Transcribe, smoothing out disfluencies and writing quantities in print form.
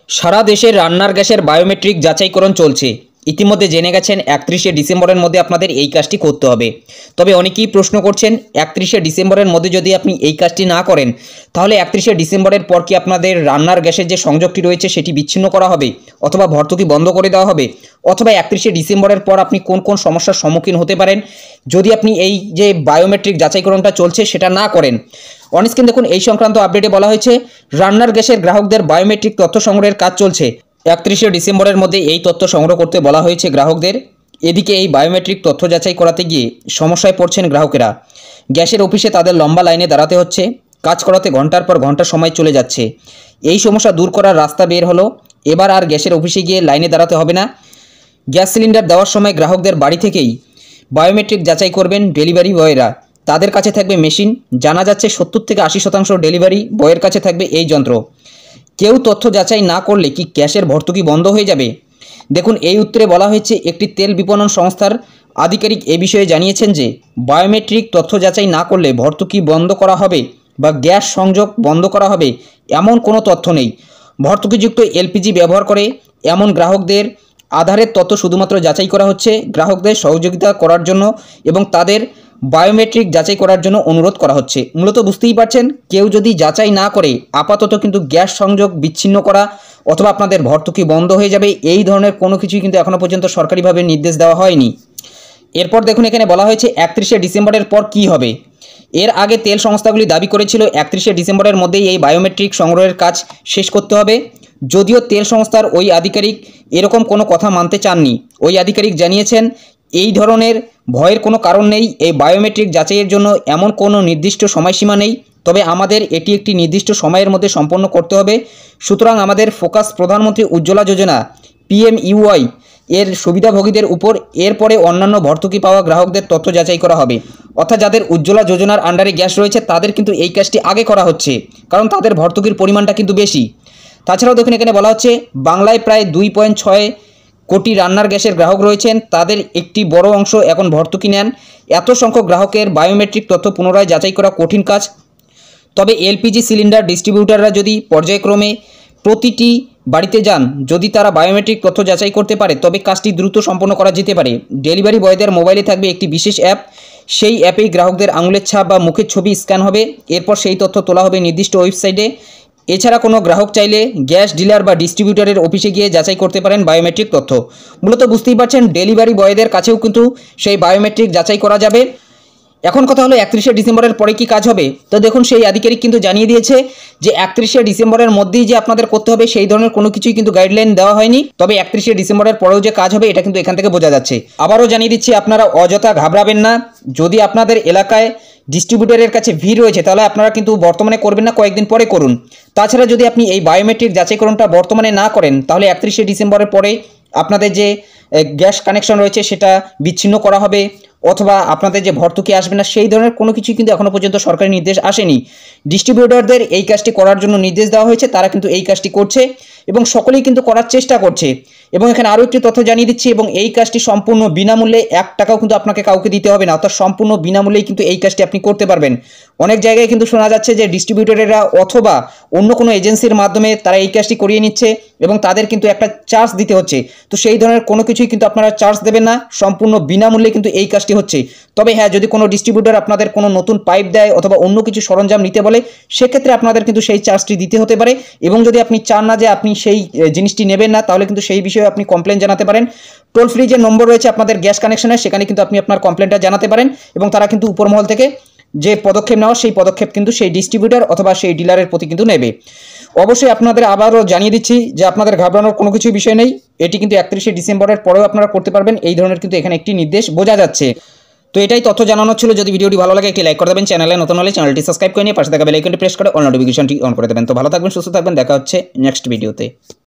সারা দেশের রান্নার গ্যাসের বায়োমেট্রিক যাচাইকরণ চলছে। ইতিমধ্যে জেনে গেছেন 31শে ডিসেম্বরের মধ্যে আপনাদের এই কাজটি করতে হবে। তবে অনেকেই প্রশ্ন করছেন 31শে ডিসেম্বরের মধ্যে যদি আপনি এই কাজটি না করেন তাহলে 31শে ডিসেম্বরের পর কি আপনাদের রান্নার গ্যাসের যে সংযোগটি রয়েছে সেটি বিচ্ছিন্ন করা হবে, অথবা ভর্তুকি বন্ধ করে দেওয়া হবে, অথবা 31শে ডিসেম্বরের পর আপনি কোন কোন সমস্যার সম্মুখীন হতে পারেন যদি আপনি এই যে বায়োমেট্রিক যাচাইকরণটা চলছে সেটা না করেন। অনস্ক্রিন দেখুন, এই সংক্রান্ত আপডেটে বলা হয়েছে রান্নার গ্যাসের গ্রাহকদের বায়োমেট্রিক তথ্য সংগ্রহের কাজ চলছে। 31শে ডিসেম্বরের মধ্যে এই তথ্য সংগ্রহ করতে বলা হয়েছে গ্রাহকদের। এদিকে এই বায়োমেট্রিক তথ্য যাচাই করাতে গিয়ে সমস্যায় পড়ছেন গ্রাহকেরা। গ্যাসের অফিসে তাদের লম্বা লাইনে দাঁড়াতে হচ্ছে, কাজ করাতে ঘন্টার পর ঘন্টা সময় চলে যাচ্ছে। এই সমস্যা দূর করার রাস্তা বের হলো, এবার আর গ্যাসের অফিসে গিয়ে লাইনে দাঁড়াতে হবে না। গ্যাস সিলিন্ডার দেওয়ার সময় গ্রাহকদের বাড়ি থেকেই বায়োমেট্রিক যাচাই করবেন ডেলিভারি বয়রা। তাদের কাছে থাকবে মেশিন, জানা যাচ্ছে 70 থেকে 80% ডেলিভারি বয়ের কাছে থাকবে এই যন্ত্র। কেউ তথ্য যাচাই না করলে কি গ্যাসের ভর্তুকি বন্ধ হয়ে যাবে? দেখুন, এই উত্তরে বলা হয়েছে একটি তেল বিপণন সংস্থার আধিকারিক এ বিষয়ে জানিয়েছেন যে বায়োমেট্রিক তথ্য যাচাই না করলে ভর্তুকি বন্ধ করা হবে বা গ্যাস সংযোগ বন্ধ করা হবে এমন কোনো তথ্য নেই। ভর্তুকিযুক্ত এলপিজি ব্যবহার করে এমন গ্রাহকদের আধারের তথ্য শুধুমাত্র যাচাই করা হচ্ছে গ্রাহকদের সহযোগিতা করার জন্য এবং তাদের বায়োমেট্রিক যাচাই করার জন্য অনুরোধ করা হচ্ছে। মূলত বুঝতেই পারছেন, কেউ যদি যাচাই না করে আপাতত কিন্তু গ্যাস সংযোগ বিচ্ছিন্ন করা অথবা আপনাদের ভর্তুকি বন্ধ হয়ে যাবে এই ধরনের কোনো কিছুই কিন্তু এখনও পর্যন্ত সরকারিভাবে নির্দেশ দেওয়া হয়নি। এরপর দেখুন, এখানে বলা হয়েছে 31শে ডিসেম্বরের পর কি হবে। এর আগে তেল সংস্থাগুলি দাবি করেছিল 31শে ডিসেম্বরের মধ্যেই এই বায়োমেট্রিক সংগ্রহের কাজ শেষ করতে হবে। যদিও তেল সংস্থার ওই আধিকারিক এরকম কোনো কথা মানতে চাননি। ওই আধিকারিক জানিয়েছেন এই ধরনের ভয়ের কোনো কারণ নেই, এই বায়োমেট্রিক যাচাইয়ের জন্য এমন কোনো নির্দিষ্ট সময়সীমা নেই, তবে আমাদের এটি একটি নির্দিষ্ট সময়ের মধ্যে সম্পন্ন করতে হবে। সুতরাং আমাদের ফোকাস প্রধানমন্ত্রী উজ্জ্বলা যোজনা PMUY এর সুবিধাভোগীদের উপর, এরপরে অন্যান্য ভর্তুকি পাওয়া গ্রাহকদের তথ্য যাচাই করা হবে। অর্থাৎ যাদের উজ্জ্বলা যোজনার আন্ডারে গ্যাস রয়েছে তাদের কিন্তু এই কাজটি আগে করা হচ্ছে, কারণ তাদের ভর্তুকির পরিমাণটা কিন্তু বেশি। তাছাড়াও দেখুন, এখানে বলা হচ্ছে বাংলায় প্রায় 2.6 কোটি রান্নার গ্যাসের গ্রাহক রয়েছেন, তাদের একটি বড় অংশ এখন ভর্তুকি নেন। এত সংখ্যক গ্রাহকের বায়োমেট্রিক তথ্য পুনরায় যাচাই করা কঠিন কাজ। তবে এলপিজি সিলিন্ডার ডিস্ট্রিবিউটাররা যদি পর্যায়ক্রমে প্রতিটি বাড়িতে যান, যদি তারা বায়োমেট্রিক তথ্য যাচাই করতে পারে তবে কাজটি দ্রুত সম্পন্ন করা যেতে পারে। ডেলিভারি বয়দের মোবাইলে থাকবে একটি বিশেষ অ্যাপ, সেই অ্যাপেই গ্রাহকদের আঙুলের ছাপ বা মুখের ছবি স্ক্যান হবে, এরপর সেই তথ্য তোলা হবে নির্দিষ্ট ওয়েবসাইটে। এছাড়া কোনো গ্রাহক চাইলে গ্যাস ডিলার বা ডিস্ট্রিবিউটারের অফিসে গিয়ে যাচাই করতে পারেন বায়োমেট্রিক তথ্য। মূলত বুঝতেই পারছেন, ডেলিভারি বয়দের কাছেও কিন্তু সেই বায়োমেট্রিক যাচাই করা যাবে। এখন কথা হলো 31শে ডিসেম্বরের পরে কি কাজ হবে। তো দেখুন, সেই আধিকারিক কিন্তু জানিয়ে দিয়েছে যে 31শে ডিসেম্বরের মধ্যেই যে আপনাদের করতে হবে সেই ধরনের কোনো কিছুই কিন্তু গাইডলাইন দেওয়া হয়নি। তবে 31শে ডিসেম্বরের পরেও যে কাজ হবে এটা কিন্তু এখান থেকে বোঝা যাচ্ছে। আবারও জানিয়ে দিচ্ছি, আপনারা অযথা ঘাবড়াবেন না। যদি আপনাদের এলাকায় ডিস্ট্রিবিউটরের কাছে ভিড় রয়েছে তাহলে আপনারা কিন্তু বর্তমানে করবেন না, কয়েকদিন পরে করুন। তাছাড়া যদি আপনি এই বায়োমেট্রিক যাচাইকরণটা বর্তমানে না করেন তাহলে 31শে ডিসেম্বরের পরে আপনাদের যে গ্যাস কানেকশন রয়েছে সেটা বিচ্ছিন্ন করা হবে, অথবা আপনাদের যে ভর্তুকি আসবে না সেই ধরনের কোনো কিছুই কিন্তু এখনও পর্যন্ত সরকারি নির্দেশ আসেনি। ডিস্ট্রিবিউটরদের এই কাজটি করার জন্য নির্দেশ দেওয়া হয়েছে, তারা কিন্তু এই কাজটি করছে এবং সকলেই কিন্তু করার চেষ্টা করছে। এবং এখানে আরও একটি তথ্য জানিয়ে দিচ্ছি, এবং এই কাজটি সম্পূর্ণ বিনামূল্যে, 1 টাকাও কিন্তু আপনাকে কাউকে দিতে হবে না, অর্থাৎ সম্পূর্ণ বিনামূল্যেই কিন্তু এই কাজটি আপনি করতে পারবেন। অনেক জায়গায় কিন্তু শোনা যাচ্ছে যে ডিস্ট্রিবিউটরেরা অথবা অন্য কোনো এজেন্সির মাধ্যমে তারা এই কাজটি করিয়ে নিচ্ছে এবং তাদের কিন্তু একটা চার্জ দিতে হচ্ছে। তো সেই ধরনের কোনো কিছুই কিন্তু আপনারা চার্জ দেবেন না, সম্পূর্ণ বিনামূল্যে কিন্তু এই কাজটি হচ্ছে। তবে হ্যাঁ, যদি কোনো ডিস্ট্রিবিউটর আপনাদের কোনো নতুন পাইপ দেয় অথবা অন্য কিছু সরঞ্জাম নিতে বলে সেক্ষেত্রে আপনাদের কিন্তু সেই চার্জটি দিতে হতে পারে। এবং যদি আপনি চান না যে আপনি সেই জিনিসটি নেবেন না তাহলে কিন্তু সেই বিষয়ে আপনি কমপ্লেন জানাতে পারেন। টোল ফ্রি যে নম্বর রয়েছে আপনাদের গ্যাস কানেকশনের, সেখানে কিন্তু আপনি আপনার কমপ্লেনটা জানাতে পারেন এবং তারা কিন্তু উপরমহল থেকে যে পদক্ষেপ নেওয়া সেই পদক্ষেপ কিন্তু সেই ডিস্ট্রিবিউটর অথবা সেই ডিলারের প্রতি কিন্তু নেবে। অবশ্যই আপনাদের আবারও জানিয়ে দিচ্ছি যে আপনাদের ঘাবড়ানোর কোনো কিছু বিষয় নেই, এটি কিন্তু 31শে ডিসেম্বরের পরেও আপনারা করতে পারবেন, এই ধরনের কিন্তু এখানে একটি নির্দেশ বোঝা যাচ্ছে। তো এটাই তথ্য জানানোর ছিল। যদি ভিডিওটি ভালো লাগে একটি লাইক করে দেবেন, চ্যানেলে নতুন হলে চ্যানেলটি সাবস্ক্রাইব করে নিয়ে পাশে থাকা বেল আইকনটি প্রেস করে অল নোটিফিকেশনটি অন করে দেবেন। তো ভালো থাকবেন, সুস্থ থাকবেন, দেখা হচ্ছে নেক্সট ভিডিওতে।